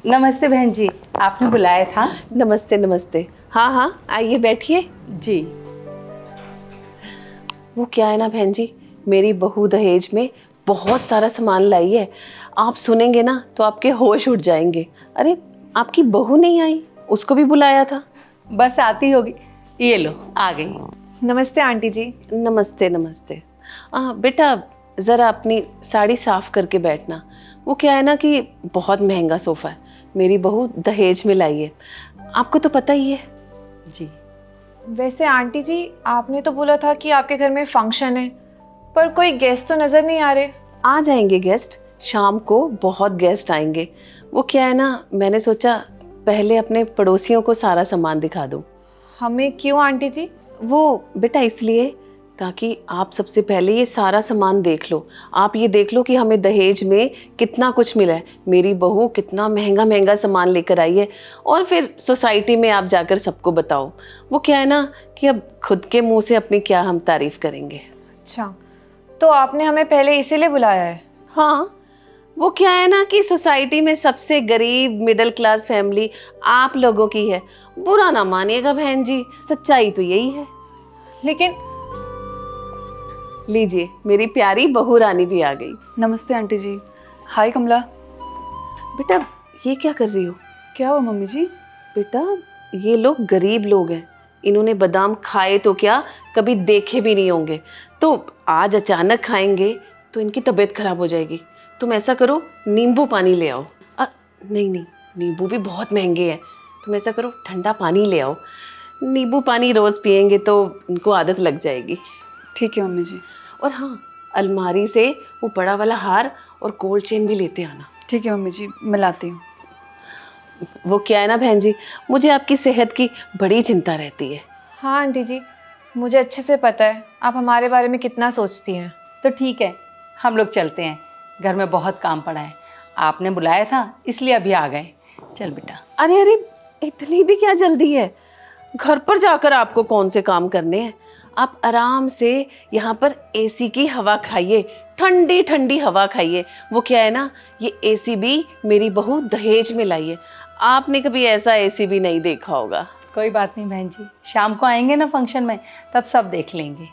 नमस्ते बहन जी, आपने बुलाया था? नमस्ते नमस्ते। हाँ हाँ, आइए बैठिए। जी। वो क्या है ना बहन जी, मेरी बहू दहेज में बहुत सारा सामान लाई है। आप सुनेंगे ना तो आपके होश उड़ जाएंगे। अरे आपकी बहू नहीं आई, उसको भी बुलाया था। बस आती होगी। ये लो, आ गई। नमस्ते आंटी जी। नमस्ते नमस्ते। बेटा ज़रा अपनी साड़ी साफ करके बैठना। वो क्या है ना कि बहुत महंगा सोफ़ा है, मेरी बहू दहेज में लाई है, आपको तो पता ही है। जी। वैसे आंटी जी, आपने तो बोला था कि आपके घर में फंक्शन है, पर कोई गेस्ट तो नज़र नहीं आ रहे। आ जाएंगे गेस्ट, शाम को बहुत गेस्ट आएंगे। वो क्या है ना, मैंने सोचा पहले अपने पड़ोसियों को सारा सामान दिखा दूं। हमें क्यों आंटी जी? वो बेटा इसलिए ताकि आप सबसे पहले ये सारा सामान देख लो। आप ये देख लो कि हमें दहेज में कितना कुछ मिला है, मेरी बहू कितना महंगा महंगा सामान लेकर आई है, और फिर सोसाइटी में आप जाकर सबको बताओ। वो क्या है ना कि अब खुद के मुंह से अपनी क्या हम तारीफ करेंगे। अच्छा, तो आपने हमें पहले इसीलिए बुलाया है? हाँ, वो क्या है ना कि सोसाइटी में सबसे गरीब मिडिल क्लास फैमिली आप लोगों की है। बुरा ना मानिएगा बहन जी, सच्चाई तो यही है। लेकिन लीजिए, मेरी प्यारी बहू रानी भी आ गई। नमस्ते आंटी जी। हाय कमला। बेटा ये क्या कर रही हो? क्या हुआ मम्मी जी? बेटा ये लोग गरीब लोग हैं, इन्होंने बादाम खाए तो क्या कभी देखे भी नहीं होंगे, तो आज अचानक खाएंगे तो इनकी तबीयत खराब हो जाएगी। तुम ऐसा करो, नींबू पानी ले आओ। नहीं नहीं, नींबू भी बहुत महंगे हैं। तुम ऐसा करो, ठंडा पानी ले आओ। नींबू पानी रोज़ पियेंगे तो इनको आदत लग जाएगी। ठीक है मम्मी जी। और हाँ, अलमारी से वो बड़ा वाला हार और गोल्ड चेन भी लेते आना। ठीक है मम्मी जी, मैं लाती हूँ। वो क्या है ना बहन जी, मुझे आपकी सेहत की बड़ी चिंता रहती है। हाँ आंटी जी, मुझे अच्छे से पता है आप हमारे बारे में कितना सोचती हैं। तो ठीक है, हम लोग चलते हैं, घर में बहुत काम पड़ा है। आपने बुलाया था इसलिए अभी आ गए। चल बेटा। अरे अरे, इतनी भी क्या जल्दी है? घर पर जाकर आपको कौन से काम करने हैं? आप आराम से यहाँ पर एसी की हवा खाइए, ठंडी ठंडी हवा खाइए। वो क्या है ना, ये एसी भी मेरी बहू दहेज में लाई है। आपने कभी ऐसा एसी भी नहीं देखा होगा। कोई बात नहीं बहन जी, शाम को आएंगे ना फंक्शन में, तब सब देख लेंगे।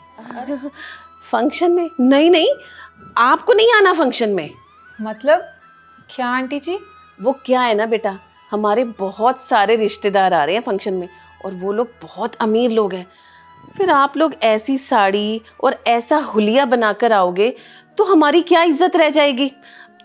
फंक्शन में? नहीं नहीं, आपको नहीं आना फंक्शन में। मतलब क्या आंटी जी? वो क्या है ना बेटा, हमारे बहुत सारे रिश्तेदार आ रहे हैं फंक्शन में, और वो लोग बहुत अमीर लोग हैं। फिर आप लोग ऐसी साड़ी और ऐसा हुलिया बनाकर आओगे तो हमारी क्या इज्जत रह जाएगी?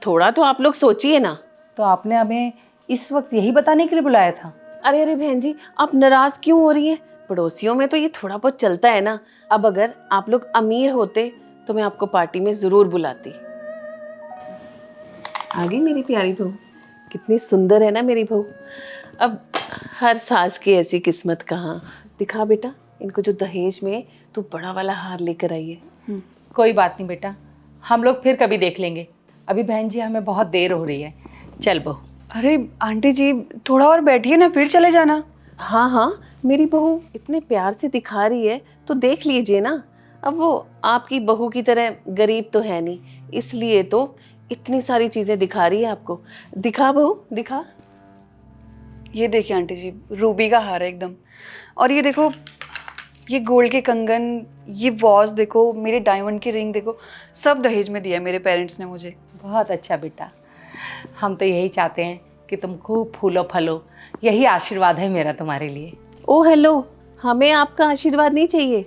थोड़ा तो आप लोग सोचिए ना। तो आपने हमें इस वक्त यही बताने के लिए बुलाया था? अरे अरे बहन जी, आप नाराज क्यों हो रही हैं? पड़ोसियों में तो ये थोड़ा बहुत चलता है ना। अब अगर आप लोग अमीर होते तो मैं आपको पार्टी में जरूर बुलाती। आ गई मेरी प्यारी बहू, कितनी सुंदर है ना मेरी बहू। अब हर सास की ऐसी किस्मत कहाँ। दिखा बेटा इनको जो दहेज में तू बड़ा वाला हार लेकर आई है। कोई बात नहीं बेटा, हम लोग फिर कभी देख लेंगे। अभी बहन जी हमें बहुत देर हो रही है। चल बहू। अरे आंटी जी, थोड़ा और बैठिए ना, फिर चले जाना। हाँ हाँ, मेरी बहू इतने प्यार से दिखा रही है तो देख लीजिए ना। अब वो आपकी बहू की तरह गरीब तो है नहीं, इसलिए तो इतनी सारी चीज़ें दिखा रही है आपको। दिखा बहू, दिखा। ये देखिए आंटी जी, रूबी का हार है एकदम। और ये देखो, ये गोल्ड के कंगन, ये वॉच देखो, मेरे डायमंड की रिंग देखो, सब दहेज में दिया है मेरे पेरेंट्स ने मुझे। बहुत अच्छा बेटा, हम तो यही चाहते हैं कि तुम खूब फूलो फलो। यही आशीर्वाद है मेरा तुम्हारे लिए। ओ हेलो, हमें आपका आशीर्वाद नहीं चाहिए।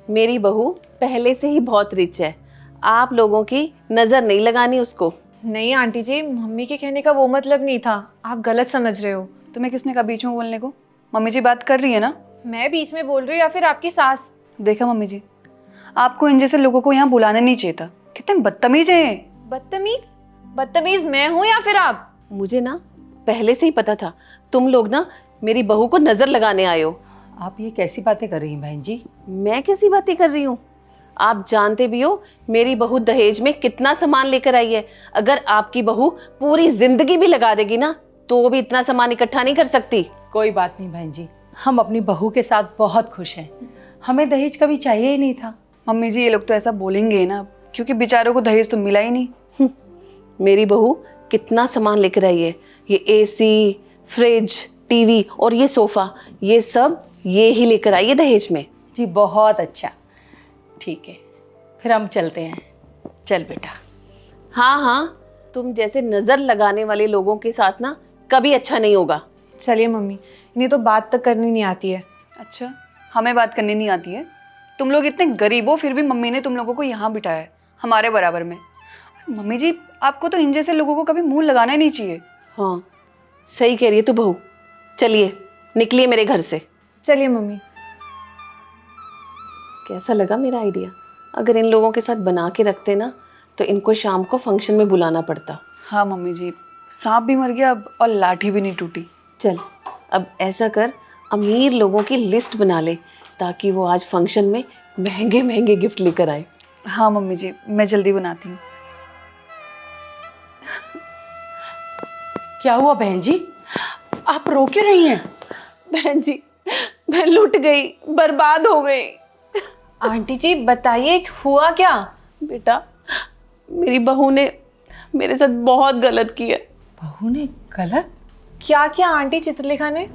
मेरी बहू पहले से ही बहुत रिच है, आप लोगों की नज़र नहीं लगानी उसको। नहीं आंटी जी, मम्मी के कहने का वो मतलब नहीं था, आप गलत समझ रहे हो। तुम्हें किसने कहा बीच में बोलने को? मम्मी जी बात कर रही है ना। मैं बीच में बोल रही हूँ या फिर आपकी सास? देखा मम्मी जी, आपको इन जैसे लोगों को यहाँ बुलाना नहीं चाहिए था। कितने बदतमीज हैं। बदतमीज? बदतमीज मैं हूँ या फिर आप? मुझे ना पहले से ही पता था तुम लोग ना मेरी बहू को नज़र लगाने आए हो। आप ये कैसी बातें कर रही हैं बहन जी? मैं कैसी बातें कर रही हूँ? आप जानते भी हो मेरी बहू दहेज में कितना सामान लेकर आई है। अगर आपकी बहू पूरी जिंदगी भी लगा देगी ना तो वो भी इतना सामान इकट्ठा नहीं कर सकती। कोई बात नहीं बहन जी, हम अपनी बहू के साथ बहुत खुश हैं। हमें दहेज कभी चाहिए ही नहीं था। मम्मी जी, ये लोग तो ऐसा बोलेंगे ही ना, क्योंकि बेचारों को दहेज तो मिला ही नहीं। मेरी बहू कितना सामान लेकर आई है। ये एसी, फ्रिज, टीवी और ये सोफ़ा, ये सब ये ही लेकर आई है दहेज में। जी बहुत अच्छा, ठीक है फिर हम चलते हैं। चल बेटा। हाँ हाँ, तुम जैसे नज़र लगाने वाले लोगों के साथ ना कभी अच्छा नहीं होगा। चलिए मम्मी, इन्हें तो बात तक करनी नहीं आती है। अच्छा, हमें बात करनी नहीं आती है? तुम लोग इतने गरीब हो फिर भी मम्मी ने तुम लोगों को यहाँ बिठाया है हमारे बराबर में। मम्मी जी, आपको तो इन जैसे लोगों को कभी मुंह लगाना ही नहीं चाहिए। हाँ सही कह रही है तू बहू। चलिए निकलिए मेरे घर से। चलिए मम्मी। कैसा लगा मेरा आइडिया? अगर इन लोगों के साथ बना के रखते ना तो इनको शाम को फंक्शन में बुलाना पड़ता। हाँ मम्मी जी, सांप भी मर गया अब और लाठी भी नहीं टूटी। चल अब ऐसा कर, अमीर लोगों की लिस्ट बना ले ताकि वो आज फंक्शन में महंगे महंगे गिफ्ट लेकर आए। हाँ मम्मी जी, मैं जल्दी बनाती हूँ। क्या हुआ बहन जी, आप रो क्यों रही हैं? बहन जी, मैं लुट गई, बर्बाद हो गई। आंटी जी बताइए हुआ क्या? बेटा, मेरी बहू ने मेरे साथ बहुत गलत किया। बहू ने गलत? क्या किया आंटी चित्रलेखा ने?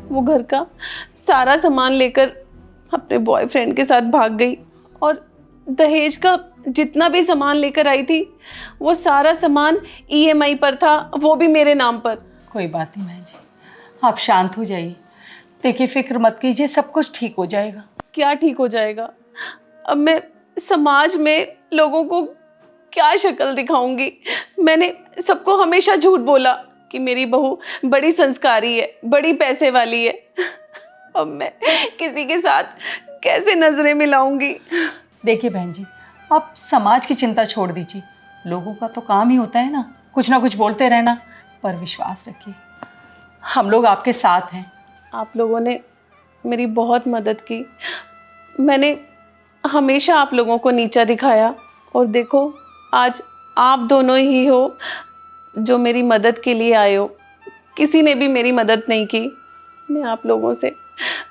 वो घर का सारा सामान लेकर अपने बॉयफ्रेंड के साथ भाग गई और दहेज का जितना भी सामान लेकर आई थी वो सारा सामान ईएमआई पर था, वो भी मेरे नाम पर। कोई बात नहीं बहन जी, आप शांत हो जाइए। देखिए फिक्र मत कीजिए, सब कुछ ठीक हो जाएगा। क्या ठीक हो जाएगा? अब मैं समाज में लोगों को क्या शक्ल दिखाऊंगी? मैंने सबको हमेशा झूठ बोला कि मेरी बहू बड़ी संस्कारी है, बड़ी पैसे वाली है। अब मैं किसी के साथ कैसे नजरें मिलाऊंगी? देखिए बहन जी, आप समाज की चिंता छोड़ दीजिए। लोगों का तो काम ही होता है ना कुछ बोलते रहना। पर विश्वास रखिए, हम लोग आपके साथ हैं। आप लोगों ने मेरी बहुत मदद की। मैंने हमेशा आप लोगों को नीचा दिखाया और देखो आज आप दोनों ही हो जो मेरी मदद के लिए आए हो। किसी ने भी मेरी मदद नहीं की। मैं आप लोगों से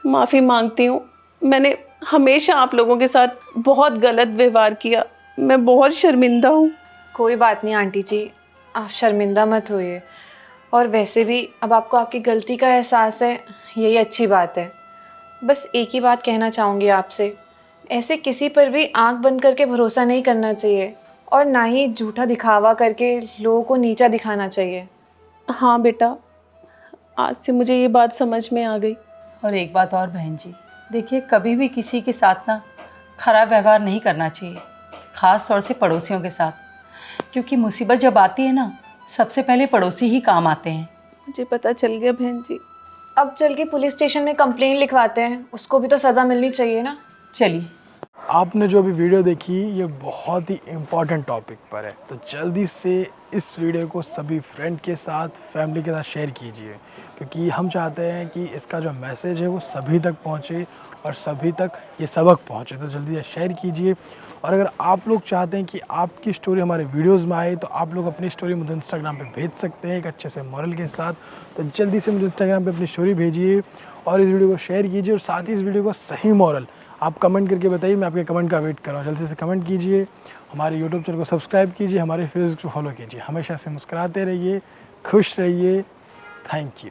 माफ़ी मांगती हूँ। मैंने हमेशा आप लोगों के साथ बहुत गलत व्यवहार किया। मैं बहुत शर्मिंदा हूँ। कोई बात नहीं आंटी जी, आप शर्मिंदा मत होइए। और वैसे भी अब आपको आपकी गलती का एहसास है, यही अच्छी बात है। बस एक ही बात कहना चाहूँगी आपसे, ऐसे किसी पर भी आंख बंद करके भरोसा नहीं करना चाहिए और ना ही झूठा दिखावा करके लोगों को नीचा दिखाना चाहिए। हाँ बेटा, आज से मुझे ये बात समझ में आ गई। और एक बात और बहन जी, देखिए कभी भी किसी के साथ ना खराब व्यवहार नहीं करना चाहिए, ख़ास तौर से पड़ोसियों के साथ। क्योंकि मुसीबत जब आती है ना, सबसे पहले पड़ोसी ही काम आते हैं। मुझे पता चल गया बहन जी। अब चल के पुलिस स्टेशन में कंप्लेंट लिखवाते हैं, उसको भी तो सज़ा मिलनी चाहिए ना। चलिए। आपने जो अभी वीडियो देखी ये बहुत ही इम्पॉर्टेंट टॉपिक पर है, तो जल्दी से इस वीडियो को सभी फ्रेंड के साथ, फैमिली के साथ शेयर कीजिए, क्योंकि हम चाहते हैं कि इसका जो मैसेज है वो सभी तक पहुंचे और सभी तक ये सबक पहुंचे। तो जल्दी से शेयर कीजिए। और अगर आप लोग चाहते हैं कि आपकी स्टोरी हमारे वीडियोस में आए तो आप लोग अपनी स्टोरी मुझे इंस्टाग्राम पे भेज सकते हैं एक अच्छे से मॉरल के साथ। तो जल्दी से मुझे इंस्टाग्राम पे अपनी स्टोरी भेजिए और इस वीडियो को शेयर कीजिए। और साथ ही इस वीडियो को सही मॉरल आप कमेंट करके बताइए, मैं आपके कमेंट का वेट कर रहा हूँ। जल्दी से कमेंट कीजिए, हमारे यूट्यूब चैनल को सब्सक्राइब कीजिए, हमारे फेसबुक को फॉलो कीजिए। हमेशा से मुस्कुराते रहिए, खुश रहिए। Thank you.